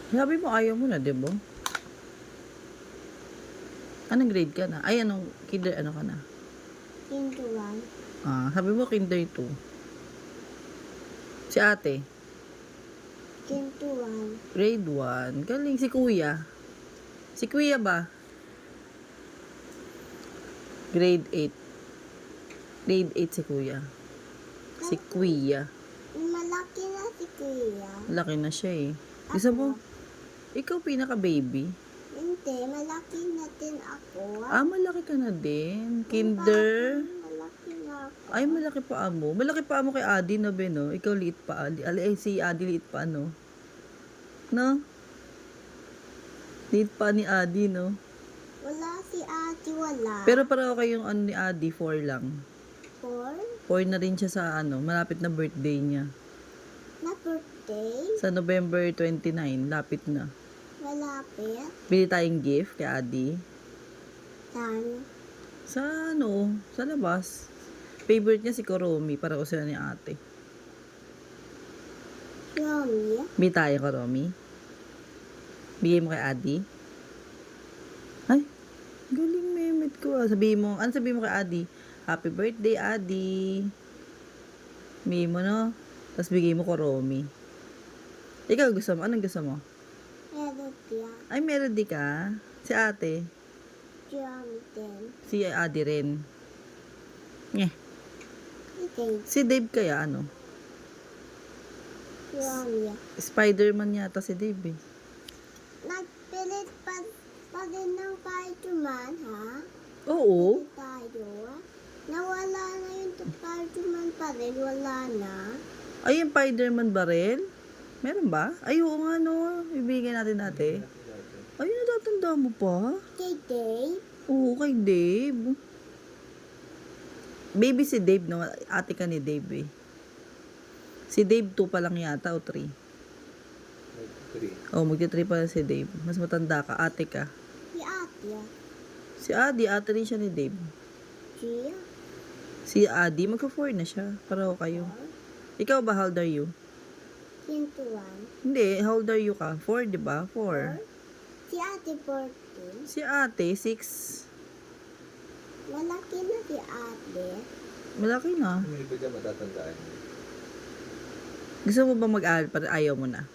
Sabi mo ayaw mo na, di ba? Anong grade ka na? Ay, anong kinder, ano ka na? Kinder 1. Sabi mo kinder 2. Si ate, Kinder 1. grade 1. Galing si kuya. Si kuya ba? Grade 8. Grade 8 si kuya. Si kuya. Malaki na si Kuya. Laki na siya eh. Gusto mo? Ikaw pinaka-baby. Hindi, malaki na din ako. Malaki ka na din. Kinder. Malaki na ako. Ay, malaki pa amo. Malaki pa amo kay Adi na be, no? Ikaw liit pa. Si Adi liit pa, no? No? Liit pa ni Adi, no? Wala si Ate, wala. Pero pareho kayong ano ni Adi, 4 lang. 4 4 na rin siya sa ano, malapit na birthday niya. na birthday. Sa November 29, lapit na. Malapit. Bili tayong gift kay Adi. Tan. Sa ano, sa labas. Favorite niya si Koromi, para sila ni ate. Yomi. Bili tayo, Koromi. Bigay mo kay Adi. Ay, galing memet ko. Sabihin mo, ano sabihin mo kay Adi? Happy birthday, Adi. Bigay mo, no? Tapos bigay mo Koromi. Ikaw gusto mo? Anong gusto mo? Melodia. Ay, melody ka. Si ate. Yomi din. Si Adi rin. Nye. Ite. Si Dave kaya ano? Yomi. Spider-Man yata si Dave eh. Nagpilit pa din ng Spider-Man, ha? Oo. Pilit tayo. Nawala na yung Spider-Man pa rin. Wala na. Ay, yung Spider-Man barrel? Meron ba? Ay, oo nga no. Ibigay natin ate. Ay, natatanda mo pa? Kay Dave. Oo, kay Dave. Baby si Dave, no? Ate ka ni Dave eh. Si Dave 2 pa lang yata o 3. 3. Oh, magti-3 pa lang si Dave. Mas matanda ka, ate ka. Si Ate. Si Adi, ate rin siya ni Dave. Gia. Si Adi, magka-4 na siya. Pareho kayo. Ikaw ba, how old are you? Kinto 1. Hindi, how old are you ka? 4, di ba? 4. Si Ate 14. Si ate, 6. Malaki na si Ate. Malaki na. Hindi pa dyan matatandaan. Gusto mo ba mag-aaral pa rin? Ayaw mo na.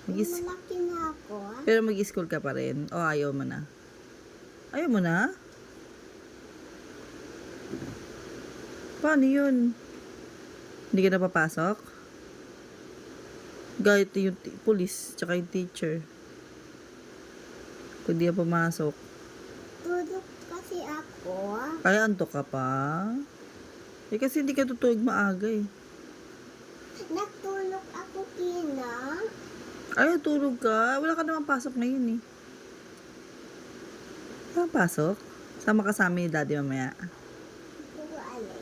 Malaki na ako. Pero mag-school ka pa rin? O ayaw mo na? Ayaw mo na? Paano yun? Hindi ka na papasok? Galit yung police, tsaka yung teacher. Kung di ka pumasok. Tulog kasi ako. Ay, antok ka pa? Eh, kasi hindi ka tutulog maaga eh. Nagtulog ako, Kina. Ay, tulog ka. Wala ka namang pasok ngayon eh. Wala kang pasok? Sama ka sa amin ni daddy mamaya. Puro ale.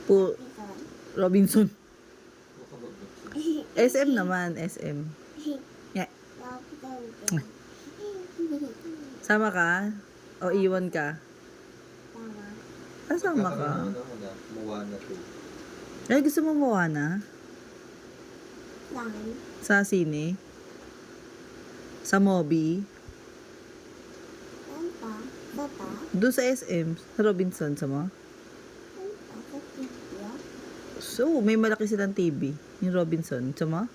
Po, Ison. Robinson. SM naman, SM. Yeah. Robinson. Sama ka? O iwan ka? Tama. Sama ka? Moana 2. Ay, gusto mo Moana? Lang. Sa sine? Sa Mobi? Ano pa? Bata? Doon sa SM, sa Robinson, sama? Ano pa? Sa tibya? So, may malaki silang TV. Yung Robinson, sama?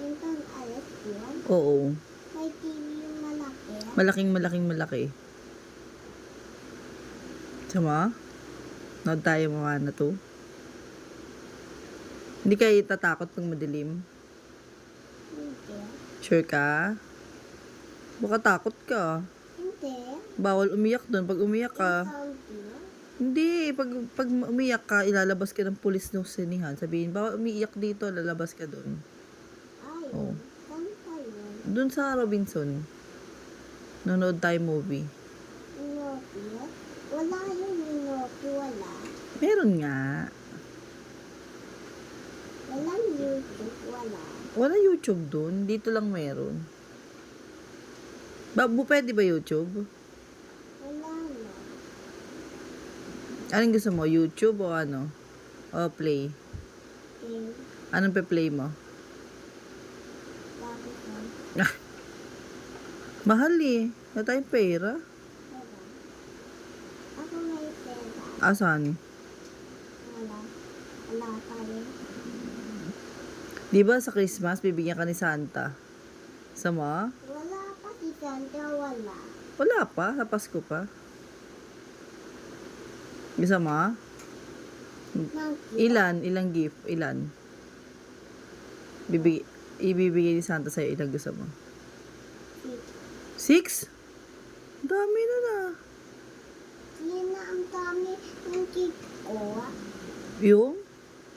Yung pang alas yun? Oo. May TV yung malaki. Malaki. Sama? Nood tayo mga na to. Hindi kayo tatakot pag madilim? Hindi. Sure ka? Baka takot ka. Hindi. Bawal umiyak doon. Pag umiyak ka, Saudi. hindi. Pag umiyak ka, ilalabas ka ng pulis ng sinihan. Sabihin, bawal umiiyak dito, lalabas ka doon. Ay, Oo. saan pa yun? Doon sa Robinson. Nanood tayo movie. Inoki? Wala yung Inoki, wala. Meron nga. Walang YouTube, wala. Wala YouTube doon. Dito lang meron. Pwede ba YouTube? Wala na. Anong gusto mo? YouTube o ano? O play? Okay. Anong pe-play mo? Dapat Wala. Mahal eh. Wala tayong pera. Ako may pera. Asan? Wala. Wala pa rin. Di ba sa Christmas, bibigyan ka ni Santa? Sama? Wala pa si Santa, wala. Wala pa. Sa Pasko pa. Gusto mo? Ilan? Ilang gift? Ilan? Ibibigay ni Santa sa'yo. Ilang gusto mo? 6? Dami na. Yan na ang dami ng cake ko. Yung?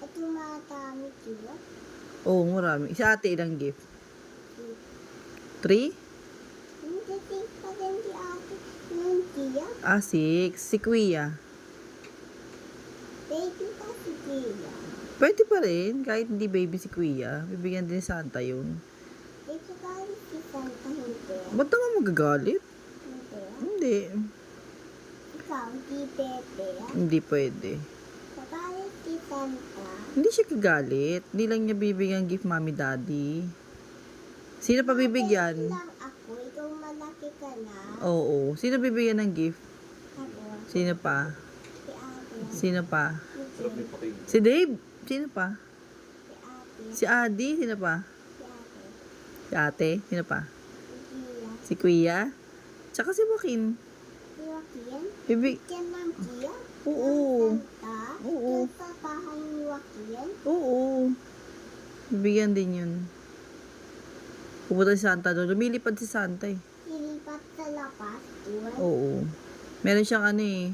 At tumatami siya. Oo, marami. Si ate, ilang gift? 3? Hindi cake pa rin si ate ng tiya. 6. Si Kuya. Baby pa si tiya. Pwede pa rin. Kahit hindi baby si Kuya. Bibigyan din ni Santa yun. Ito galing si Santa, hindi. Ba't naman magagalit? Hindi. Hindi. Ikaw, di Pepe. Hindi pwede. Galing si Santa. Hindi siya kagalit. Hindi lang niya bibigyan gift mami daddy. Sino pa bibigyan? Baby lang ako, ikaw malaki ka na. Oo. Sino bibigyan ng gift? Ako, Sino pa? si ate. Sino pa? Sarap Hindi. yung paking. Si Dave? Sino pa? Si ate. Si Adi? Sino pa? Si ate. Si ate? Sino pa? Si Gia. Si Kuya? Tsaka si Joaquin. Si Joaquin. Bibig... Yan ng Gia. Oo. Santa. Oo. Yan sa bahay ni Joaquin. Oo. Bibigyan din yun. Pupunta si Santa doon. Lumilipad si Santa eh. Silipat sa lapas. Doon. Oo. Meron siyang ano eh.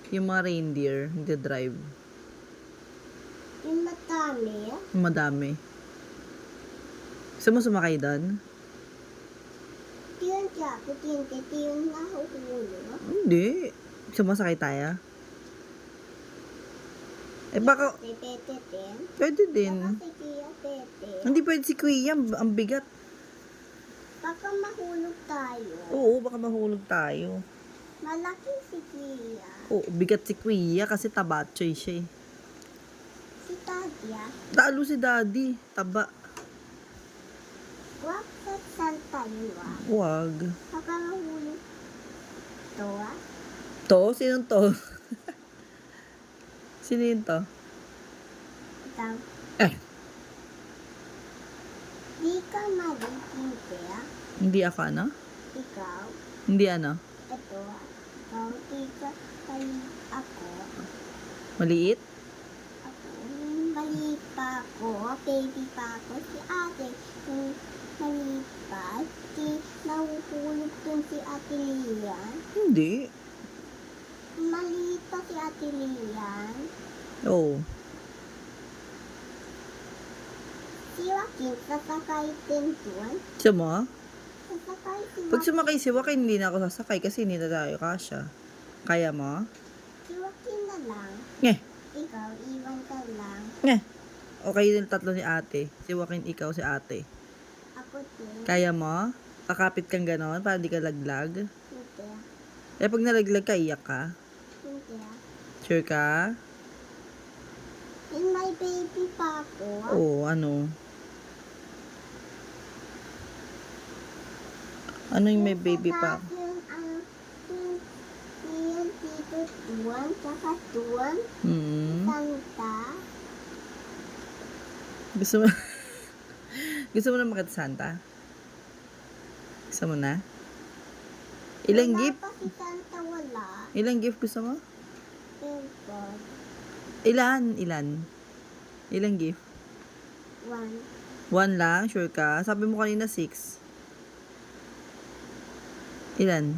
Yung mga reindeer. Hindi drive. Yung matami. Madami. Gusto mo sumakay doon? Yun siya. Putin-titi yung nahuhulo. Hindi. Gusto mo sakay tayo? Eh baka... Si Pepe. Pwede din. Saka si Kuya Pepe. Hindi pwede si Kuya. Ang bigat. Baka mahulog tayo. Oo, baka mahulog tayo. Malaki si Kuya. Oo, bigat si Kuya kasi tabatsoy siya eh. Si Tadya. Talo si Daddy. Taba. Wag sa Santa yun. Wag. Baka mahulog to. To? Sinong to? Sino yun to? Ikaw. Eh, Di ka malikinte. hindi ako ano? Ikaw. Hindi ano? Ito. Ikaw. Di ka ako. Maliit? Ako. Maliit pa ako. Baby pa ako. Si ate. Yung maliit pa. Si nahuhulog dun si Ate Lian. Hindi. Maliit pa si Ate Lian. Oo. Si Joaquin, sasakay din dun. Siya mo? Sasakay si Pag Joaquin. sumakay si Joaquin, hindi na ako sasakay kasi hindi na tayo kasya. Kaya mo? Si Joaquin na lang. Ngeh. Ikaw, iwan ka lang. Ngeh. O kayo yung tatlo ni ate. Si Joaquin, ikaw, si ate. Ako din. Kaya mo? Kakapit kang ganon para hindi ka laglag? Hindi. Eh pag nalaglag ka, iyak ka? Hindi. Sure ka? And may baby pa ako. Oo, ano? Ano yung may baby pa? Yung, yung dito tuwan, saka tuwan, Santa. Gusto mo? Gusto mo na makita Santa? Gusto mo na? Ilang Wala gift? pa si Santa, wala. Ilang gift gusto mo? Airpod. Ilan? Ilang gift? 1. 1 lang? Sure ka? Sabi mo kanina 6. Ilan?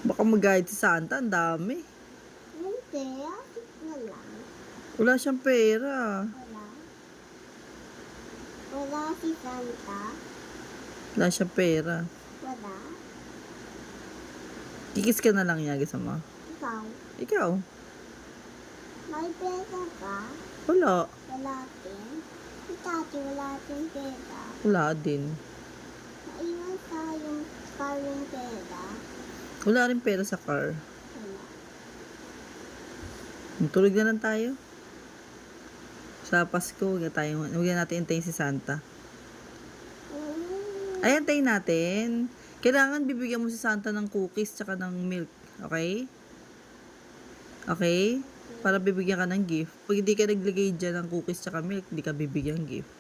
Baka mag-guide si Santa. Ang dami. Hindi, asik na lang. Wala siyang pera. Wala. Wala si Santa. Wala siyang pera. Wala. Kikis ka na lang niya. Gusto mo? Ikaw. Ikaw? May pera ka? Wala. Wala din. Si Tati, wala din pera. Wala din. Naiwan sa yung parang pera. Wala rin pera sa car. Wala. Tulog na lang tayo. Sa Pasko, huwag na natin hintayin si Santa. Mm. Ay, hintayin natin. Kailangan bibigyan mo si Santa ng cookies tsaka ng milk. Okay? Okay? Para bibigyan ka ng gift. Pag hindi ka naglagay dyan ng cookies tsaka milk, hindi ka bibigyan ng gift.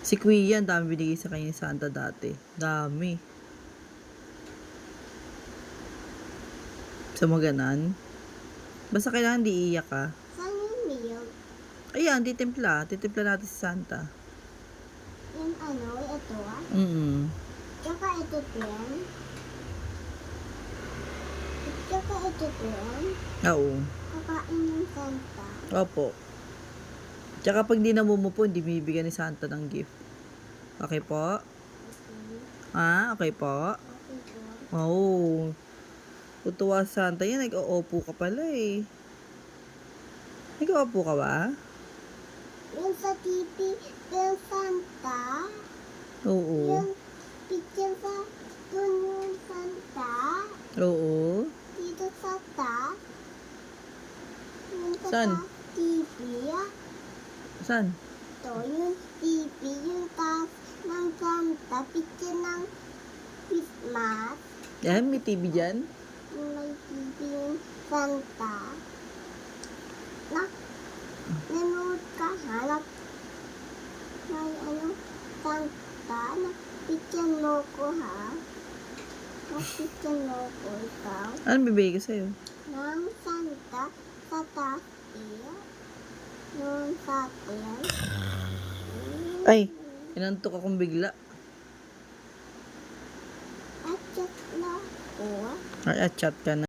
Si Kuya, ang dami binigay sa kanya ni Santa dati. Dami. Sa maganan. Basta kailangan di iiyak ka. Saan yung milk? Ayan, titimpla. Titimpla natin si Santa. Yung ano, ito ah. Tsaka ito din. Tsaka ito din. Oo. Kakain ng Santa. Opo. Tsaka pag di namumupo, hindi bibigyan ni Santa ng gift. Okay po? Okay. Ah, okay po? Okay po. Oo. Tutuwa si Santa yan. Nag-oopo ka pala eh. Nag-oopo ka ba? Yung sa TV, yung Santa. Oo. Yung picture sa dun yung Santa. Oo. Dito sa taas. Yung sa Saan? taas TV. Saan? Ito, yung TV, yung taas ng Santa. Picture ng Christmas. Yan, may TV dyan. Yung may TV yung Santa. Nanood ka ha? May ano, Santa. Picture mo ko ha? Picture mo ko ikaw. Ano bibigay ko sa'yo? Ng Santa sa taas. Yung sa taas. Ay, inantok akong bigla. At chat na ko. Ay, at chat ka na.